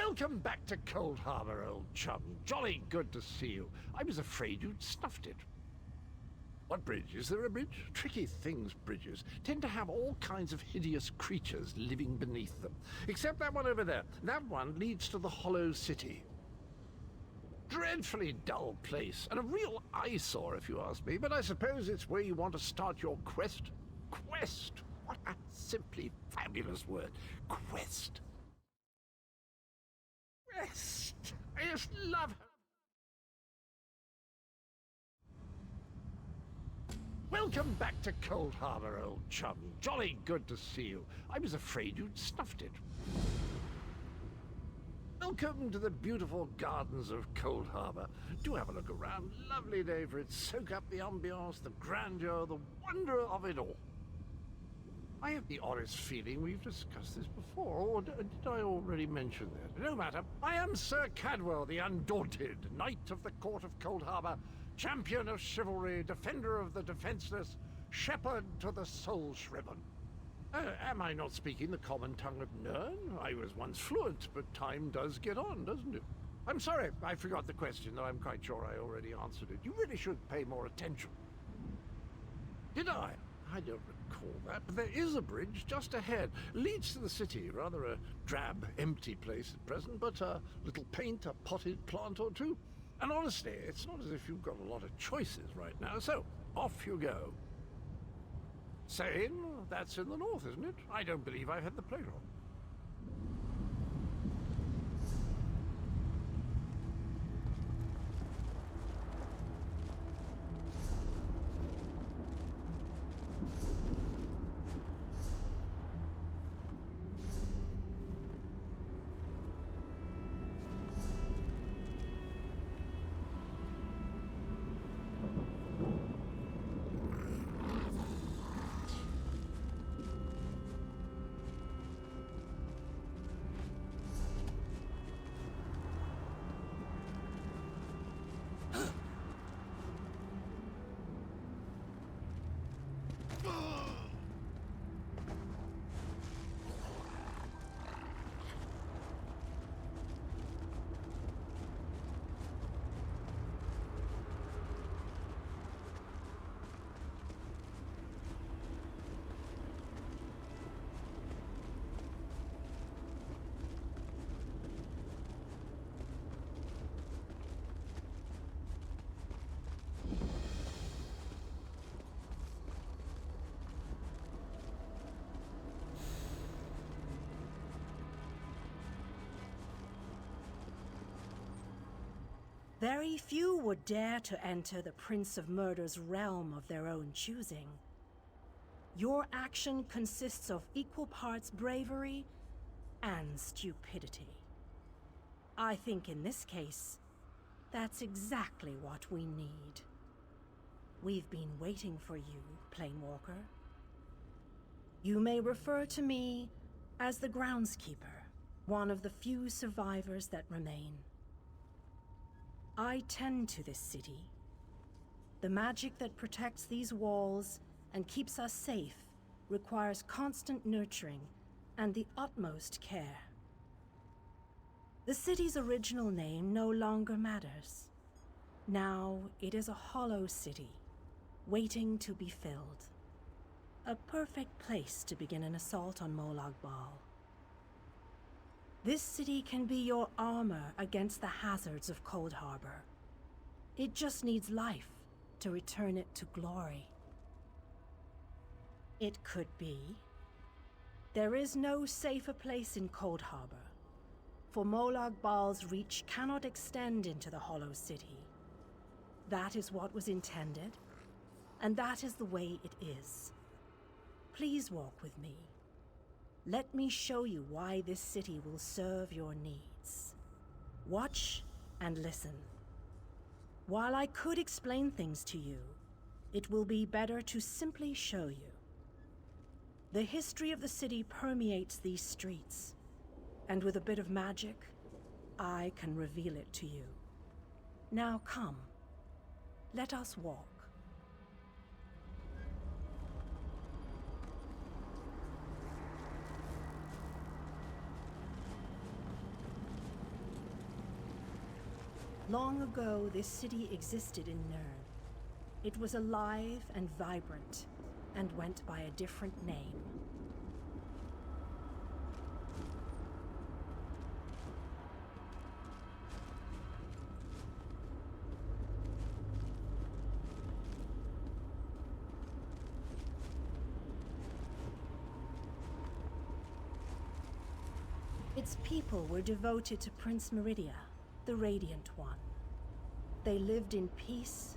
Welcome back to Cold Harbor, old chum. Jolly good to see you. I was afraid you'd snuffed it. What bridge? Is there a bridge? Tricky things, bridges. Tend to have all kinds of hideous creatures living beneath them. Except that one over there. That one leads to the Hollow City. Dreadfully dull place, and a real eyesore if you ask me, but I suppose it's where you want to start your quest. Quest! What a simply fabulous word. Quest. Quest! I just love her. Welcome back to Cold Harbor, old chum. Jolly good to see you. I was afraid you'd snuffed it. Welcome to the beautiful gardens of Cold Harbor. Do have a look around. Lovely day for it. Soak up the ambiance, the grandeur, the wonder of it all. I have the oddest feeling we've discussed this before, or did I already mention that? No matter. I am Sir Cadwell, the Undaunted, Knight of the Court of Cold Harbor, champion of chivalry, defender of the defenseless, shepherd to the soul-shriven. Am I not speaking the common tongue of Nern? I was once fluent, but time does get on, doesn't it? I'm sorry, I forgot the question, though I'm quite sure I already answered it. You really should pay more attention. Did I? I don't recall that, but there is a bridge just ahead. Leads to the city, rather a drab, empty place at present, but a little paint, a potted plant or two. And honestly, it's not as if you've got a lot of choices right now, so off you go. Sane, that's in the north, isn't it? I don't believe I've had the pleasure. Very few would dare to enter the Prince of Murder's realm of their own choosing. Your action consists of equal parts bravery and stupidity. I think in this case, that's exactly what we need. We've been waiting for you, Planewalker. You may refer to me as the Groundskeeper, one of the few survivors that remain. I tend to this city. The magic that protects these walls and keeps us safe requires constant nurturing and the utmost care. The city's original name no longer matters. Now it is a hollow city, waiting to be filled. A perfect place to begin an assault on Molag Bal. This city can be your armor against the hazards of Cold Harbor. It just needs life to return it to glory. It could be. There is no safer place in Cold Harbor, for Molag Bal's reach cannot extend into the Hollow City. That is what was intended, and that is the way it is. Please walk with me. Let me show you why this city will serve your needs. Watch and listen. While I could explain things to you, it will be better to simply show you. The history of the city permeates these streets, and with a bit of magic, I can reveal it to you. Now come, let us walk. Long ago, this city existed in Nirn. It was alive and vibrant, and went by a different name. Its people were devoted to Prince Meridia, the Radiant One. They lived in peace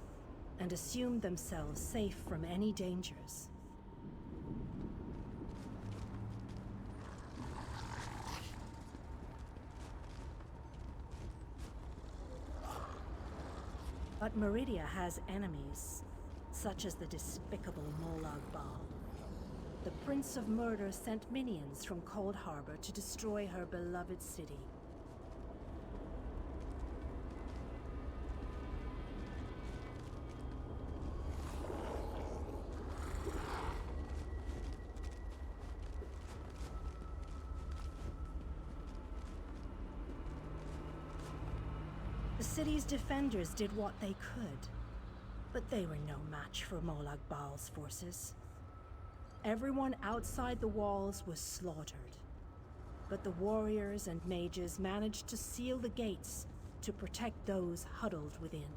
and assumed themselves safe from any dangers. But Meridia has enemies, such as the despicable Molag Bal. The Prince of Murder sent minions from Cold Harbor to destroy her beloved city. The city's defenders did what they could, but they were no match for Molag Bal's forces. Everyone outside the walls was slaughtered, but the warriors and mages managed to seal the gates to protect those huddled within.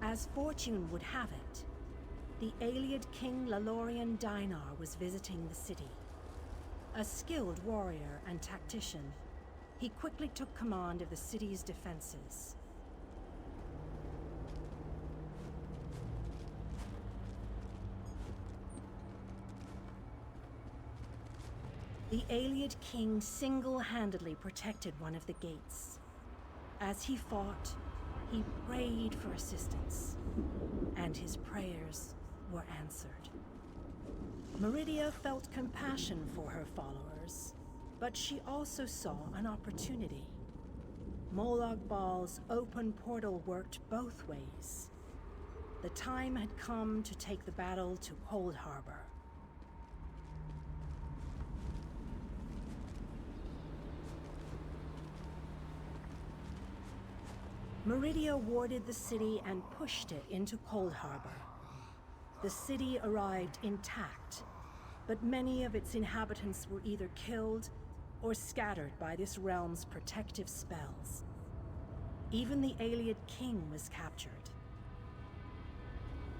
As fortune would have it, the Ayleid King Lalorian Dinar was visiting the city. A skilled warrior and tactician, he quickly took command of the city's defenses. The Ayleid King single-handedly protected one of the gates. As he fought, he prayed for assistance, and his prayers were answered. Meridia felt compassion for her followers, but she also saw an opportunity. Molag Bal's open portal worked both ways. The time had come to take the battle to Cold Harbor. Meridia warded the city and pushed it into Cold Harbor. The city arrived intact, but many of its inhabitants were either killed or scattered by this realm's protective spells. Even the Ayleid King was captured.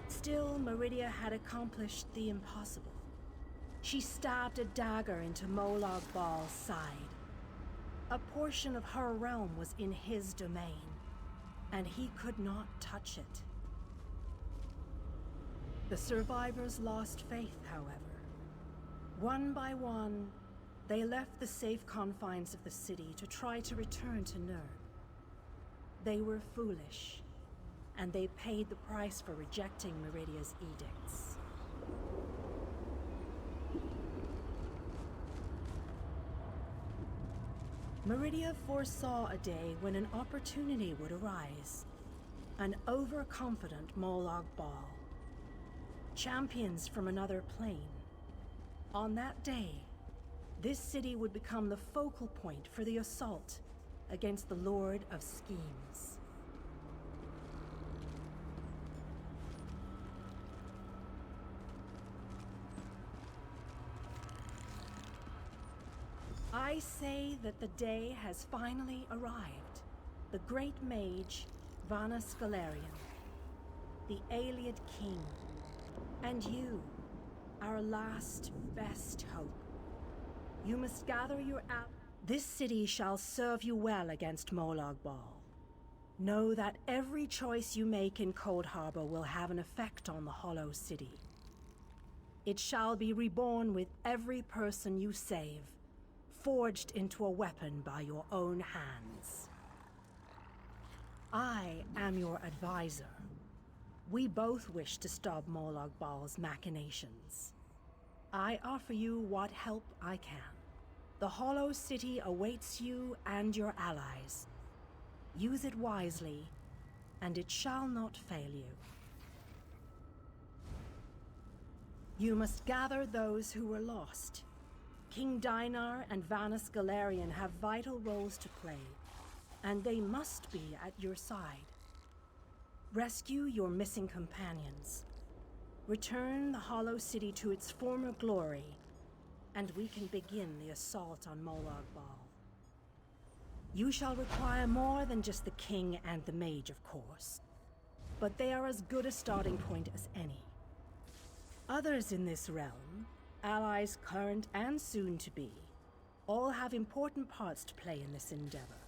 Still, Meridia had accomplished the impossible. She stabbed a dagger into Molag Bal's side. A portion of her realm was in his domain, and he could not touch it. The survivors lost faith, however. One by one, they left the safe confines of the city to try to return to Nirn. They were foolish, and they paid the price for rejecting Meridia's edicts. Meridia foresaw a day when an opportunity would arise. An overconfident Molag Bal. Champions from another plane. On that day, this city would become the focal point for the assault against the Lord of Schemes. I say that the day has finally arrived. The great mage, Vana Scalarian, the Ayleid King, and you, our last best hope. You must gather your This city shall serve you well against Molag Bal. Know that every choice you make in Cold Harbor will have an effect on the Hollow City. It shall be reborn with every person you save, forged into a weapon by your own hands. I am your advisor. We both wish to stop Molag Bal's machinations. I offer you what help I can. The Hollow City awaits you and your allies. Use it wisely, and it shall not fail you. You must gather those who were lost. King Dinar and Vanus Galarian have vital roles to play, and they must be at your side. Rescue your missing companions. Return the Hollow City to its former glory, and we can begin the assault on Molag Bal. You shall require more than just the king and the mage, of course, but they are as good a starting point as any. Others in this realm, allies current and soon to be, all have important parts to play in this endeavor.